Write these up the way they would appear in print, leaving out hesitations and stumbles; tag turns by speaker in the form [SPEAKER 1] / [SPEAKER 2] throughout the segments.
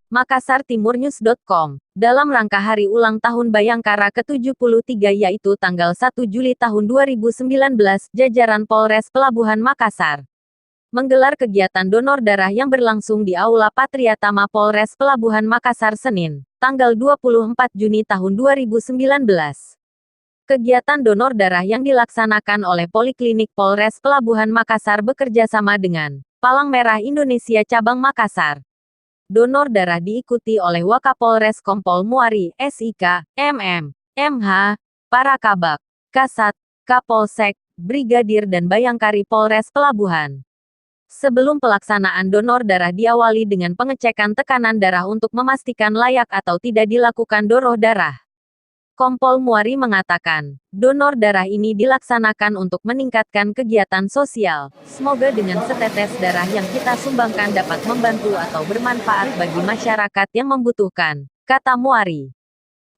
[SPEAKER 1] MakassarTimurNews.com. Dalam rangka hari ulang tahun Bayangkara ke-73 yaitu tanggal 1 Juli tahun 2019, jajaran Polres Pelabuhan Makassar menggelar kegiatan donor darah yang berlangsung di Aula Patriatama Polres Pelabuhan Makassar Senin, tanggal 24 Juni tahun 2019. Kegiatan donor darah yang dilaksanakan oleh Poliklinik Polres Pelabuhan Makassar bekerja sama dengan Palang Merah Indonesia Cabang Makassar. Donor darah diikuti oleh Wakapolres Kompol Muari, SIK, MM, MH, para Kabak, Kasat, Kapolsek, Brigadir dan Bayangkari Polres Pelabuhan. Sebelum pelaksanaan donor darah diawali dengan pengecekan tekanan darah untuk memastikan layak atau tidak dilakukan donor darah. Kompol Muari mengatakan, donor darah ini dilaksanakan untuk meningkatkan kegiatan sosial. Semoga dengan setetes darah yang kita sumbangkan dapat membantu atau bermanfaat bagi masyarakat yang membutuhkan, kata Muari.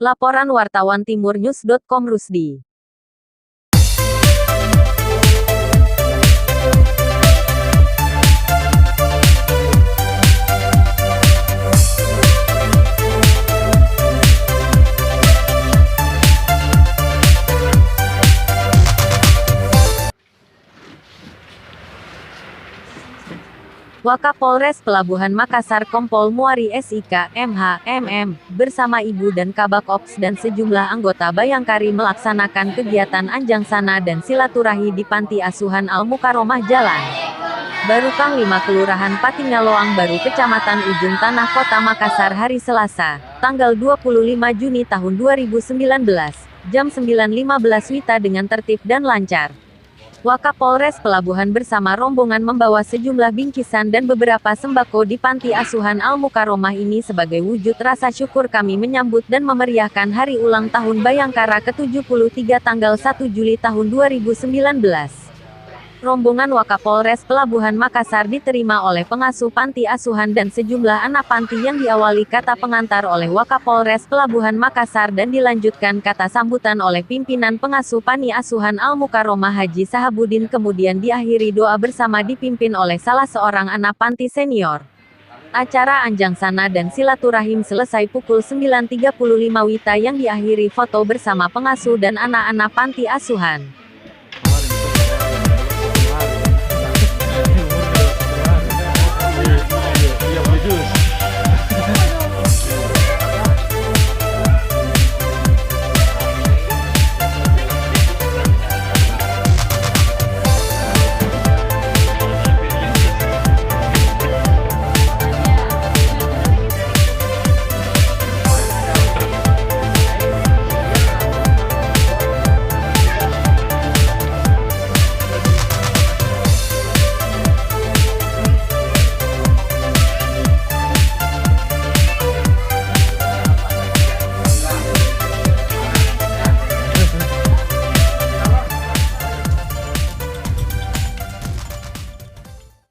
[SPEAKER 1] Laporan wartawan timurnews.com Rusdi. Wakapolres Pelabuhan Makassar Kompol Muari SIK, MH, MM, bersama Ibu dan Kabak Ops dan sejumlah anggota Bayangkari melaksanakan kegiatan anjangsana dan silaturahmi di Panti Asuhan Al Mukaromah Jalan Barukang 5 Kelurahan Patingaloang Baru Kecamatan Ujung Tanah Kota Makassar hari Selasa, tanggal 25 Juni tahun 2019, jam 9.15 WITA dengan tertib dan lancar. Wakapolres Pelabuhan bersama rombongan membawa sejumlah bingkisan dan beberapa sembako di Panti Asuhan Al Mukaromah ini sebagai wujud rasa syukur kami menyambut dan memeriahkan hari ulang tahun Bayangkara ke-73 tanggal 1 Juli tahun 2019. Rombongan Wakapolres Pelabuhan Makassar diterima oleh pengasuh Panti Asuhan dan sejumlah anak panti yang diawali kata pengantar oleh Wakapolres Pelabuhan Makassar dan dilanjutkan kata sambutan oleh pimpinan pengasuh Panti Asuhan Al Mukaromah Haji Sahabudin, kemudian diakhiri doa bersama dipimpin oleh salah seorang anak panti senior. Acara anjangsana dan silaturahim selesai pukul 9.35 WITA yang diakhiri foto bersama pengasuh dan anak-anak Panti Asuhan.